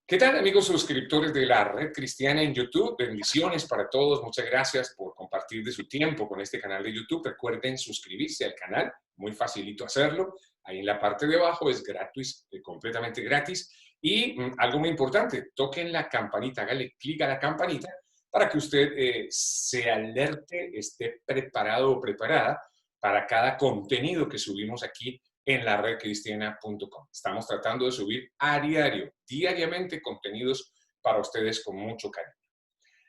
¿Qué tal, amigos suscriptores de la Red Cristiana en YouTube? Bendiciones para todos. Muchas gracias por compartir de su tiempo con este canal de YouTube. Recuerden suscribirse al canal, muy facilito hacerlo. Ahí en la parte de abajo es gratis, completamente gratis. Y algo muy importante, toquen la campanita, háganle clic a la campanita para que usted se alerte, esté preparado o preparada para cada contenido que subimos aquí en la redcristiana.com. Estamos tratando de subir diariamente, contenidos para ustedes con mucho cariño.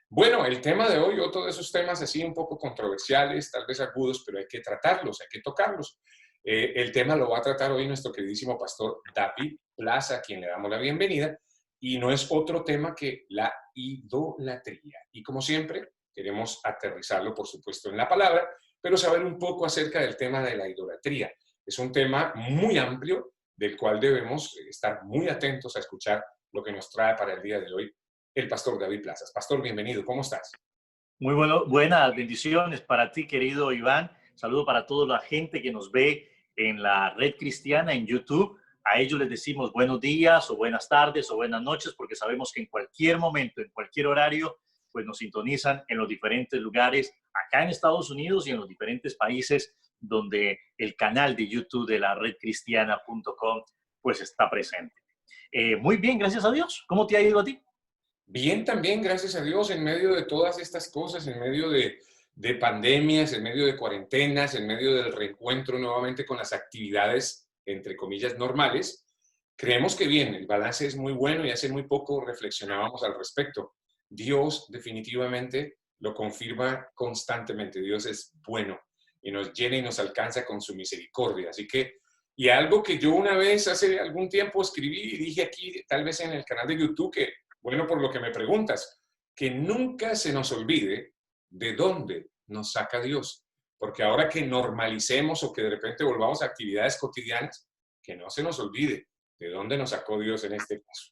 Bueno, el tema de hoy, otro de esos temas así un poco controversiales, tal vez agudos, pero hay que tratarlos, hay que tocarlos. El tema lo va a tratar hoy nuestro queridísimo pastor David Plaza, a quien le damos la bienvenida, y no es otro tema que la idolatría. Y como siempre, queremos aterrizarlo, por supuesto, en la palabra, pero saber un poco acerca del tema de la idolatría. Es un tema muy amplio del cual debemos estar muy atentos a escuchar lo que nos trae para el día de hoy el pastor David Plazas. Pastor, bienvenido, ¿cómo estás? Muy buenas bendiciones para ti, querido Iván. Saludo para toda la gente que nos ve en la Red Cristiana en YouTube. A ellos les decimos buenos días o buenas tardes o buenas noches, porque sabemos que en cualquier momento, en cualquier horario, pues nos sintonizan en los diferentes lugares, acá en Estados Unidos y en los diferentes países donde el canal de YouTube de la redcristiana.com pues está presente. Muy bien, gracias a Dios. ¿Cómo te ha ido a ti? Bien, también, gracias a Dios, en medio de todas estas cosas, en medio de pandemias, en medio de cuarentenas, en medio del reencuentro nuevamente con las actividades, entre comillas, normales, creemos que bien, el balance es muy bueno y hace muy poco reflexionábamos al respecto. Dios definitivamente lo confirma constantemente. Dios es bueno y nos llena y nos alcanza con su misericordia. Así que, y algo que yo una vez hace algún tiempo escribí y dije aquí, tal vez en el canal de YouTube, que bueno, por lo que me preguntas, que nunca se nos olvide de dónde nos saca Dios. Porque ahora que normalicemos o que de repente volvamos a actividades cotidianas, que no se nos olvide de dónde nos sacó Dios en este caso.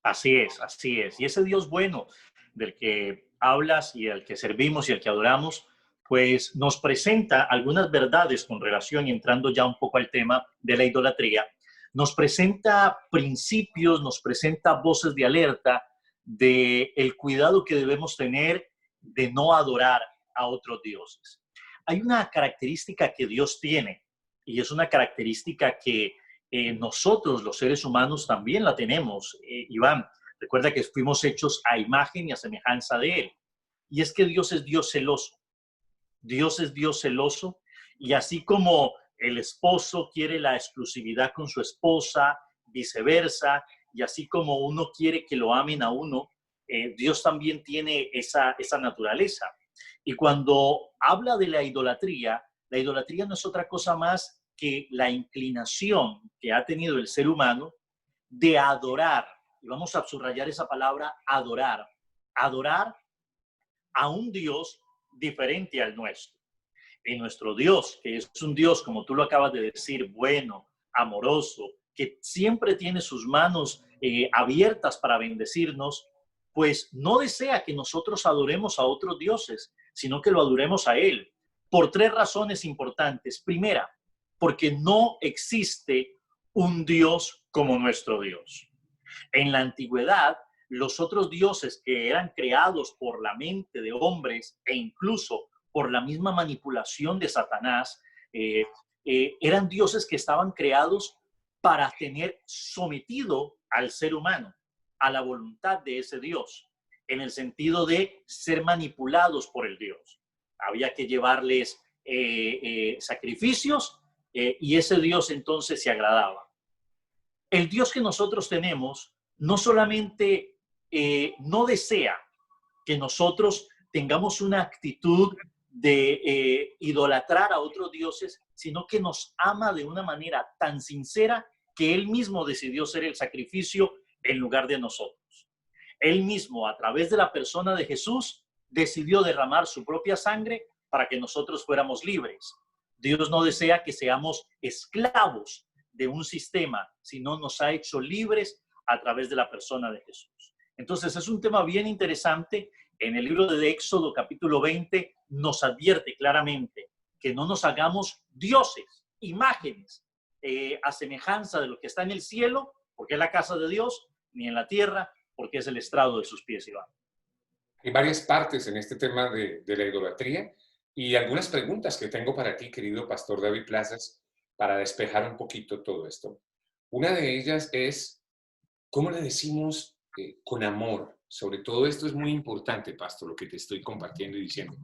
Así es, así es. Y ese Dios bueno del que hablas y al que servimos y al que adoramos, pues nos presenta algunas verdades con relación, y entrando ya un poco al tema de la idolatría, nos presenta principios, nos presenta voces de alerta de el cuidado que debemos tener de no adorar a otros dioses. Hay una característica que Dios tiene, y es una característica que nosotros, los seres humanos, también la tenemos. Iván, recuerda que fuimos hechos a imagen y a semejanza de Él. Y es que Dios es Dios celoso. Dios es Dios celoso. Y así como el esposo quiere la exclusividad con su esposa, viceversa, y así como uno quiere que lo amen a uno, Dios también tiene esa naturaleza. Y cuando habla de la idolatría no es otra cosa más que la inclinación que ha tenido el ser humano de adorar, y vamos a subrayar esa palabra, adorar a un Dios diferente al nuestro. Y nuestro Dios, que es un Dios, como tú lo acabas de decir, bueno, amoroso, que siempre tiene sus manos abiertas para bendecirnos, pues no desea que nosotros adoremos a otros dioses, sino que lo adoremos a Él, por tres razones importantes. Primera, porque no existe un Dios como nuestro Dios. En la antigüedad, los otros dioses que eran creados por la mente de hombres e incluso por la misma manipulación de Satanás, eran dioses que estaban creados para tener sometido al ser humano, a la voluntad de ese Dios, en el sentido de ser manipulados por el Dios. Había que llevarles sacrificios y ese Dios entonces se agradaba. El Dios que nosotros tenemos no solamente no desea que nosotros tengamos una actitud de idolatrar a otros dioses, sino que nos ama de una manera tan sincera que Él mismo decidió ser el sacrificio en lugar de nosotros. Él mismo, a través de la persona de Jesús, decidió derramar su propia sangre para que nosotros fuéramos libres. Dios no desea que seamos esclavos de un sistema, sino nos ha hecho libres a través de la persona de Jesús. Entonces es un tema bien interesante. En el libro de Éxodo capítulo 20 nos advierte claramente que no nos hagamos dioses, imágenes a semejanza de lo que está en el cielo, porque es la casa de Dios, ni en la tierra, porque es el estrado de sus pies, Iván. Hay varias partes en este tema de la idolatría y algunas preguntas que tengo para ti, querido Pastor David Plazas, para despejar un poquito todo esto. Una de ellas es, ¿cómo le decimos con amor? Sobre todo esto es muy importante, Pastor, lo que te estoy compartiendo y diciendo.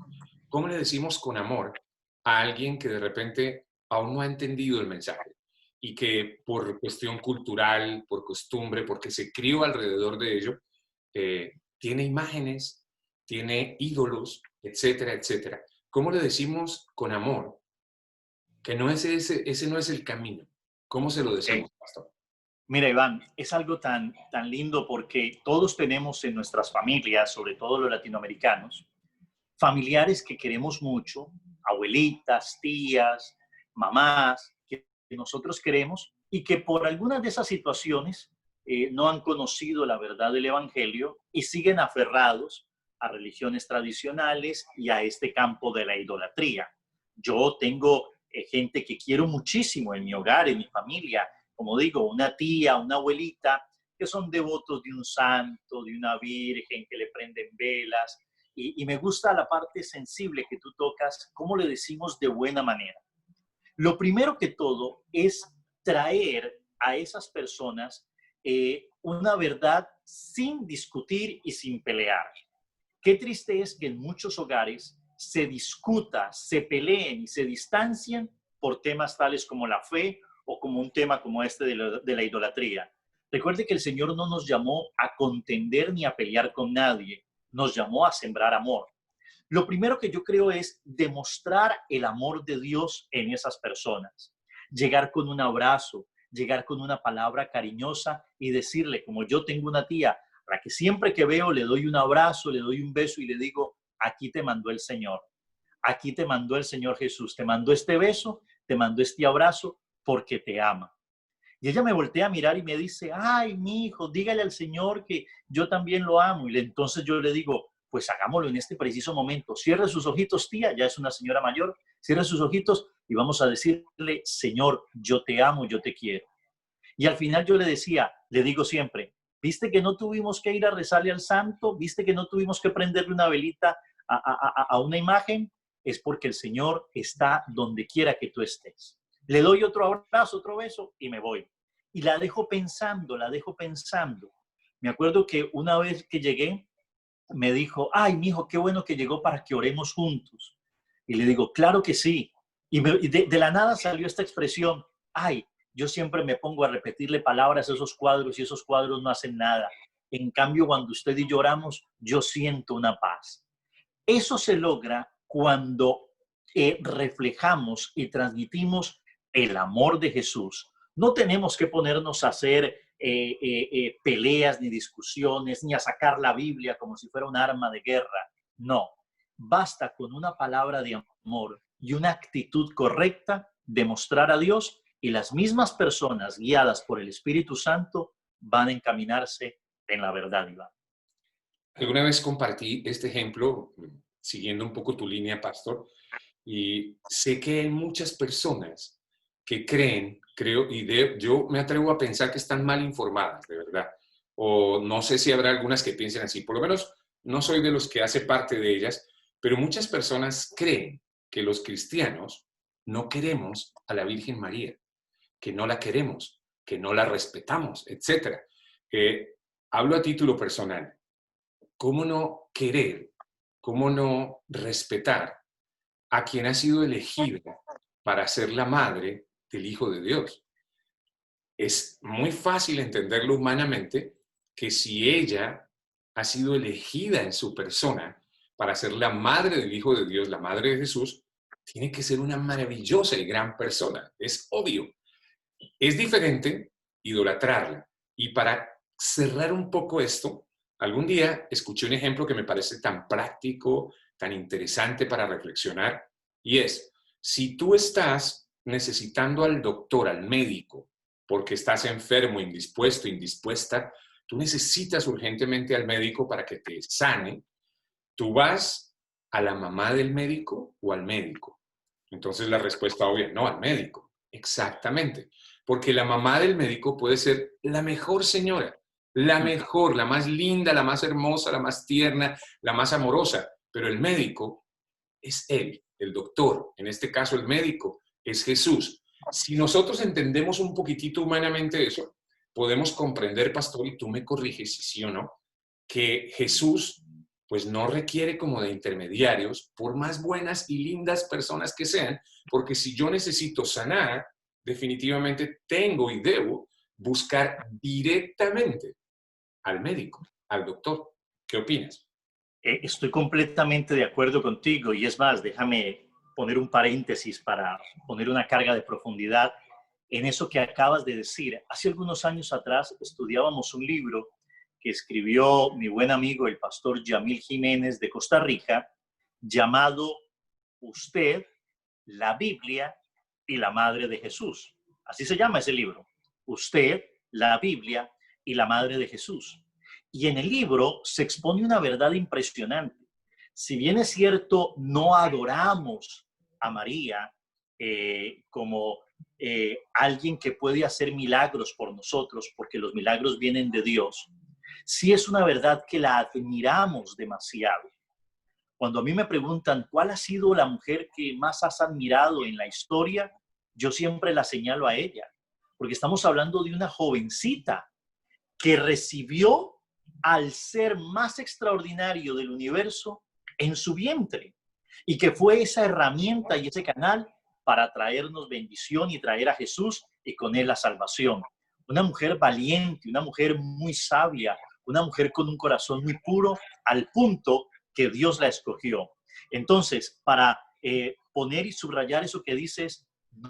¿Cómo le decimos con amor a alguien que de repente aún no ha entendido el mensaje y que por cuestión cultural, por costumbre, porque se crió alrededor de ello, tiene imágenes, tiene ídolos, etcétera, etcétera? ¿Cómo le decimos con amor que no es ese no es el camino? ¿Cómo se lo decimos, Pastor? Mira, Iván, es algo tan lindo porque todos tenemos en nuestras familias, sobre todo los latinoamericanos, familiares que queremos mucho, abuelitas, tías, mamás, que nosotros queremos y que por algunas de esas situaciones no han conocido la verdad del Evangelio y siguen aferrados a religiones tradicionales y a este campo de la idolatría. Yo tengo gente que quiero muchísimo en mi hogar, en mi familia, como digo, una tía, una abuelita, que son devotos de un santo, de una virgen, que le prenden velas, y me gusta la parte sensible que tú tocas, cómo le decimos de buena manera. Lo primero que todo es traer a esas personas una verdad sin discutir y sin pelear. Qué triste es que en muchos hogares se discuta, se peleen y se distancian por temas tales como la fe o como un tema como este de la idolatría. Recuerde que el Señor no nos llamó a contender ni a pelear con nadie, nos llamó a sembrar amor. Lo primero que yo creo es demostrar el amor de Dios en esas personas. Llegar con un abrazo, llegar con una palabra cariñosa y decirle, como yo tengo una tía, a la que siempre que veo le doy un abrazo, le doy un beso y le digo, aquí te mandó el Señor. Aquí te mandó el Señor Jesús. Te mandó este beso, te mandó este abrazo porque te ama. Y ella me voltea a mirar y me dice, ay, mi hijo, dígale al Señor que yo también lo amo. Y entonces yo le digo, pues hagámoslo en este preciso momento. Cierre sus ojitos, tía, ya es una señora mayor. Cierre sus ojitos y vamos a decirle, Señor, yo te amo, yo te quiero. Y al final yo le decía, le digo siempre, ¿viste que no tuvimos que ir a rezarle al santo? ¿Viste que no tuvimos que prenderle una velita a una imagen? Es porque el Señor está donde quiera que tú estés. Le doy otro abrazo, otro beso y me voy. Y la dejo pensando, la dejo pensando. Me acuerdo que una vez que llegué, me dijo, ay, mijo, qué bueno que llegó para que oremos juntos. Y le digo, claro que sí. Y de la nada salió esta expresión, ay, yo siempre me pongo a repetirle palabras a esos cuadros y esos cuadros no hacen nada. En cambio, cuando usted y yo oramos, yo siento una paz. Eso se logra cuando reflejamos y transmitimos el amor de Jesús. No tenemos que ponernos a hacer peleas ni discusiones, ni a sacar la Biblia como si fuera un arma de guerra. No, basta con una palabra de amor y una actitud correcta de mostrar a Dios y las mismas personas guiadas por el Espíritu Santo van a encaminarse en la verdad, Iván. Alguna vez compartí este ejemplo, siguiendo un poco tu línea, Pastor, y sé que hay muchas personas que creo, yo me atrevo a pensar que están mal informadas, de verdad. O no sé si habrá algunas que piensen así. Por lo menos no soy de los que hace parte de ellas, pero muchas personas creen que los cristianos no queremos a la Virgen María, que no la queremos, que no la respetamos, etc. Hablo a título personal. ¿Cómo no querer, cómo no respetar a quien ha sido elegida para ser la madre del Hijo de Dios? Es muy fácil entenderlo humanamente que si ella ha sido elegida en su persona para ser la madre del Hijo de Dios, la madre de Jesús, tiene que ser una maravillosa y gran persona. Es obvio. Es diferente idolatrarla. Y para cerrar un poco esto, algún día escuché un ejemplo que me parece tan práctico, tan interesante para reflexionar, y es, si tú estás necesitando al doctor, al médico, porque estás enfermo, indispuesto, indispuesta, tú necesitas urgentemente al médico para que te sane, tú vas a la mamá del médico o al médico. Entonces la respuesta obvia, no, al médico. Exactamente. Porque la mamá del médico puede ser la mejor señora, la mejor, la más linda, la más hermosa, la más tierna, la más amorosa. Pero el médico es Él, el doctor. En este caso, el médico es Jesús. Si nosotros entendemos un poquitito humanamente eso, podemos comprender, pastor, y tú me corriges si sí o no, que Jesús pues no requiere como de intermediarios, por más buenas y lindas personas que sean, porque si yo necesito sanar, definitivamente tengo y debo buscar directamente al médico, al doctor. ¿Qué opinas? Estoy completamente de acuerdo contigo y es más, déjame poner un paréntesis para poner una carga de profundidad en eso que acabas de decir. Hace algunos años atrás estudiábamos un libro que escribió mi buen amigo el pastor Yamil Jiménez de Costa Rica, llamado Usted, la Biblia y la Madre de Jesús. Así se llama ese libro. Usted, la Biblia y la Madre de Jesús. Y en el libro se expone una verdad impresionante. Si bien es cierto, no adoramos a María como alguien que puede hacer milagros por nosotros, porque los milagros vienen de Dios, sí es una verdad que la admiramos demasiado. Cuando a mí me preguntan cuál ha sido la mujer que más has admirado en la historia, yo siempre la señalo a ella, porque estamos hablando de una jovencita que recibió al ser más extraordinario del universo en su vientre y que fue esa herramienta y ese canal para traernos bendición y traer a Jesús y con él la salvación. Una mujer valiente, una mujer muy sabia, una mujer con un corazón muy puro al punto que Dios la escogió. Entonces, para poner y subrayar eso que dices,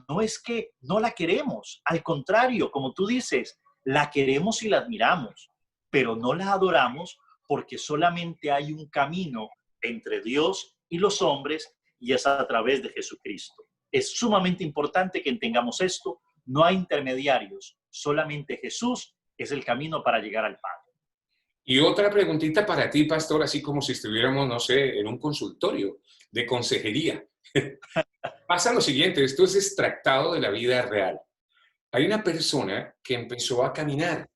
no es que no la queremos, al contrario, como tú dices, la queremos y la admiramos, pero no la adoramos porque solamente hay un camino entre Dios y los hombres y es a través de Jesucristo. Es sumamente importante que entendamos esto. No hay intermediarios, solamente Jesús es el camino para llegar al Padre. Y otra preguntita para ti, pastor, así como si estuviéramos, no sé, en un consultorio de consejería. Pasa lo siguiente, esto es extractado de la vida real. Hay una persona que empezó a caminar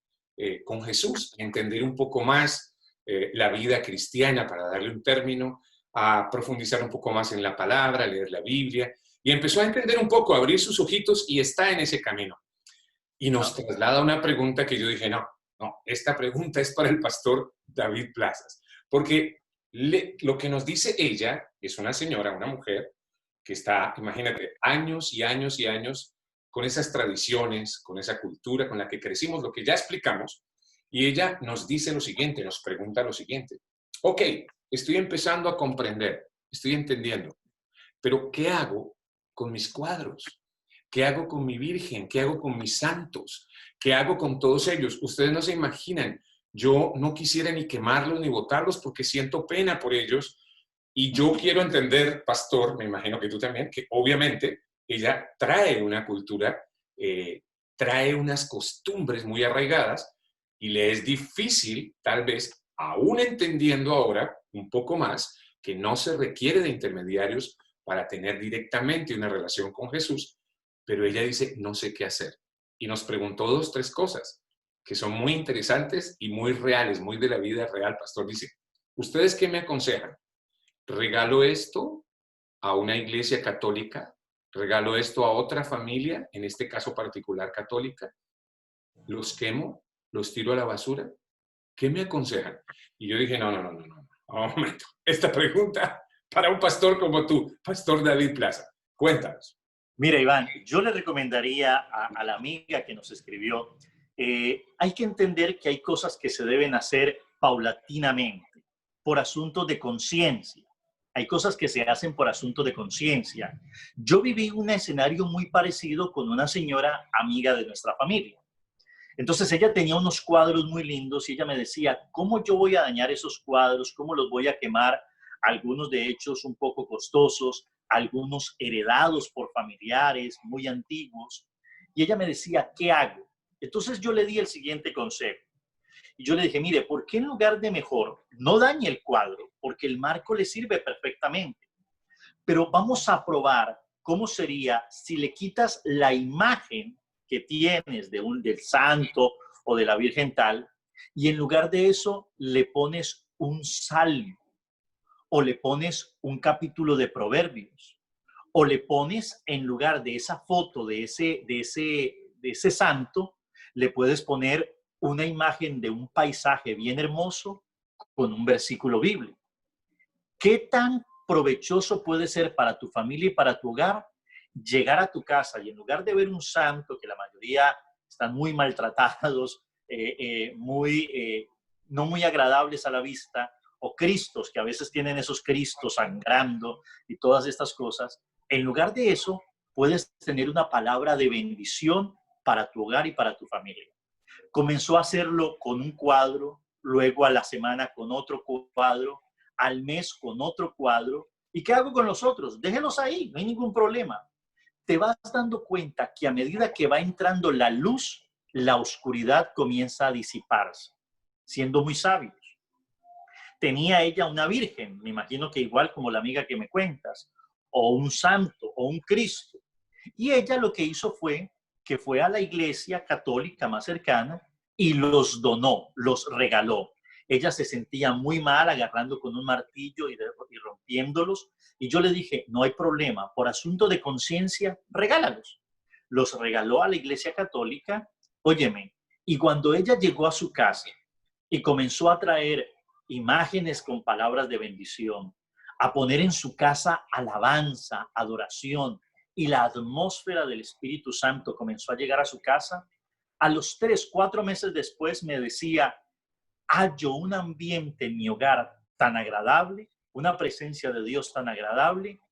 con Jesús, a entender un poco más la vida cristiana, para darle un término, a profundizar un poco más en la palabra, a leer la Biblia, y empezó a entender un poco, a abrir sus ojitos y está en ese camino. Y nos traslada una pregunta que yo dije, no, esta pregunta es para el pastor David Plazas, porque lo que nos dice ella es una señora, una mujer, que está, imagínate, años y años y años con esas tradiciones, con esa cultura con la que crecimos, lo que ya explicamos, y ella nos dice lo siguiente, nos pregunta lo siguiente, ok, estoy empezando a comprender, estoy entendiendo, pero ¿qué hago con mis cuadros? ¿Qué hago con mi Virgen? ¿Qué hago con mis santos? ¿Qué hago con todos ellos? Ustedes no se imaginan, yo no quisiera ni quemarlos ni botarlos porque siento pena por ellos y yo quiero entender, pastor, me imagino que tú también, que obviamente ella trae una cultura, trae unas costumbres muy arraigadas y le es difícil, tal vez, aún entendiendo ahora un poco más, que no se requiere de intermediarios para tener directamente una relación con Jesús, pero ella dice, no sé qué hacer. Y nos preguntó 2, 3 cosas que son muy interesantes y muy reales, muy de la vida real. Pastor dice, ¿ustedes qué me aconsejan? ¿Regalo esto a una iglesia católica? ¿Regalo esto a otra familia, en este caso particular católica? ¿Los quemo? ¿Los tiro a la basura? ¿Qué me aconsejan? Y yo dije, no, un momento. Esta pregunta para un pastor como tú, Pastor David Plaza. Cuéntanos. Mira, Iván, yo le recomendaría a la amiga que nos escribió, hay que entender que hay cosas que se deben hacer paulatinamente, por asuntos de conciencia. Hay cosas que se hacen por asuntos de conciencia. Yo viví un escenario muy parecido con una señora amiga de nuestra familia. Entonces ella tenía unos cuadros muy lindos y ella me decía, ¿cómo yo voy a dañar esos cuadros? ¿Cómo los voy a quemar? Algunos de hechos un poco costosos, algunos heredados por familiares muy antiguos. Y ella me decía, ¿qué hago? Entonces yo le di el siguiente consejo. Y yo le dije, mire, ¿por qué en lugar de mejor no dañe el cuadro? Porque el marco le sirve perfectamente. Pero vamos a probar cómo sería si le quitas la imagen que tienes del santo o de la Virgen tal Y en lugar de eso, le pones un salmo o le pones un capítulo de Proverbios o le pones en lugar de esa foto de ese santo, le puedes poner una imagen de un paisaje bien hermoso con un versículo bíblico. ¿Qué tan provechoso puede ser para tu familia y para tu hogar llegar a tu casa y en lugar de ver un santo, que la mayoría están muy maltratados, no muy agradables a la vista, o cristos, que a veces tienen esos cristos sangrando y todas estas cosas, en lugar de eso, puedes tener una palabra de bendición para tu hogar y para tu familia? Comenzó a hacerlo con un cuadro, luego a la semana con otro cuadro, al mes con otro cuadro. ¿Y qué hago con los otros? Déjenlos ahí, no hay ningún problema. Te vas dando cuenta que a medida que va entrando la luz, la oscuridad comienza a disiparse, siendo muy sabios. Tenía ella una virgen, me imagino que igual como la amiga que me cuentas, o un santo, o un Cristo. Y ella lo que hizo fue que fue a la iglesia católica más cercana y los donó, los regaló. Ella se sentía muy mal agarrando con un martillo y rompiéndolos. Y yo le dije, no hay problema, por asunto de conciencia, regálalos. Los regaló a la iglesia católica, óyeme, y cuando ella llegó a su casa y comenzó a traer imágenes con palabras de bendición, a poner en su casa alabanza, adoración, y la atmósfera del Espíritu Santo comenzó a llegar a su casa, a los 3, 4 meses después me decía, hallo un ambiente en mi hogar tan agradable, una presencia de Dios tan agradable,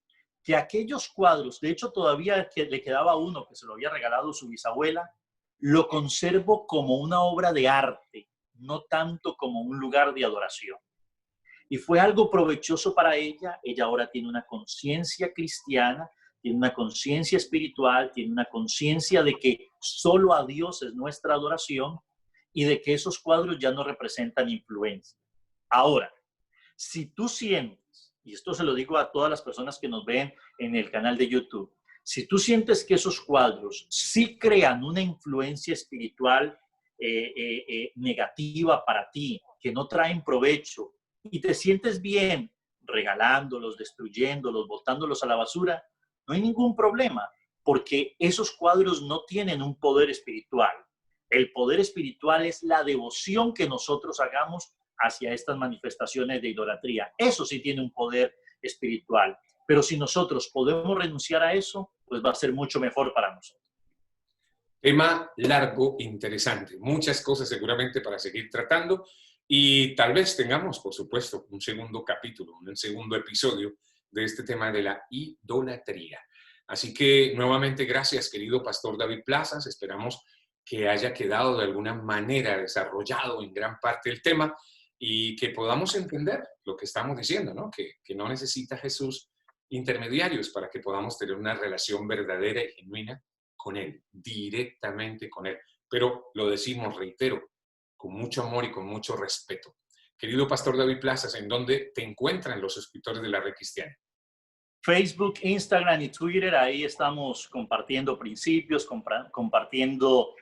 que aquellos cuadros, de hecho todavía le quedaba uno que se lo había regalado su bisabuela, lo conservo como una obra de arte, no tanto como un lugar de adoración. Y fue algo provechoso para ella. Ella ahora tiene una conciencia cristiana, tiene una conciencia espiritual, tiene una conciencia de que solo a Dios es nuestra adoración y de que esos cuadros ya no representan influencia. Ahora, si tú sientes, y esto se lo digo a todas las personas que nos ven en el canal de YouTube, si tú sientes que esos cuadros sí crean una influencia espiritual negativa para ti, que no traen provecho, y te sientes bien regalándolos, destruyéndolos, botándolos a la basura, no hay ningún problema, porque esos cuadros no tienen un poder espiritual. El poder espiritual es la devoción que nosotros hagamos hacia estas manifestaciones de idolatría. Eso sí tiene un poder espiritual. Pero si nosotros podemos renunciar a eso, pues va a ser mucho mejor para nosotros. Tema largo, interesante. Muchas cosas seguramente para seguir tratando. Y tal vez tengamos, por supuesto, un segundo capítulo, un segundo episodio de este tema de la idolatría. Así que nuevamente gracias, querido Pastor David Plazas. Esperamos que haya quedado de alguna manera desarrollado en gran parte el tema y que podamos entender lo que estamos diciendo, ¿no? Que no necesita Jesús intermediarios para que podamos tener una relación verdadera y genuina con Él, directamente con Él. Pero lo decimos, reitero, con mucho amor y con mucho respeto. Querido Pastor David Plazas, ¿en dónde te encuentran los suscriptores de la Red Cristiana? Facebook, Instagram y Twitter, ahí estamos compartiendo principios, compartiendo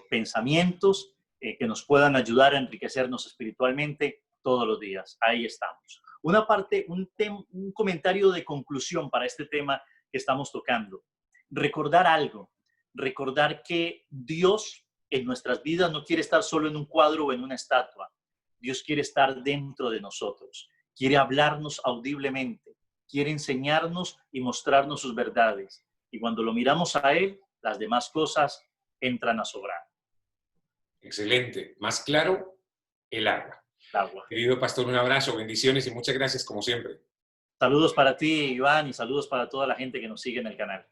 pensamientos que nos puedan ayudar a enriquecernos espiritualmente todos los días. Ahí estamos. Una parte, un comentario de conclusión para este tema que estamos tocando. Recordar algo, recordar que Dios en nuestras vidas no quiere estar solo en un cuadro o en una estatua. Dios quiere estar dentro de nosotros, quiere hablarnos audiblemente, quiere enseñarnos y mostrarnos sus verdades. Y cuando lo miramos a Él, las demás cosas entran a sobrar. Excelente. Más claro, el agua. Agua. Querido Pastor, un abrazo, bendiciones y muchas gracias como siempre. Saludos para ti, Iván, y saludos para toda la gente que nos sigue en el canal.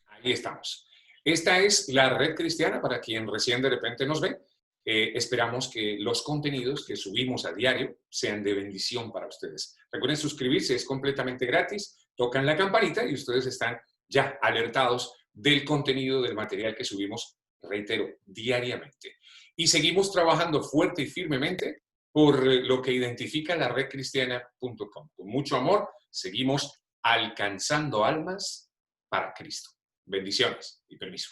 Ahí estamos. Esta es la Red Cristiana para quien recién de repente nos ve. Esperamos que los contenidos que subimos a diario sean de bendición para ustedes. Recuerden suscribirse, es completamente gratis. Tocan la campanita y ustedes están ya alertados del contenido, del material que subimos, reitero, diariamente. Y seguimos trabajando fuerte y firmemente por lo que identifica la redcristiana.com. Con mucho amor, seguimos alcanzando almas para Cristo. Bendiciones y permiso.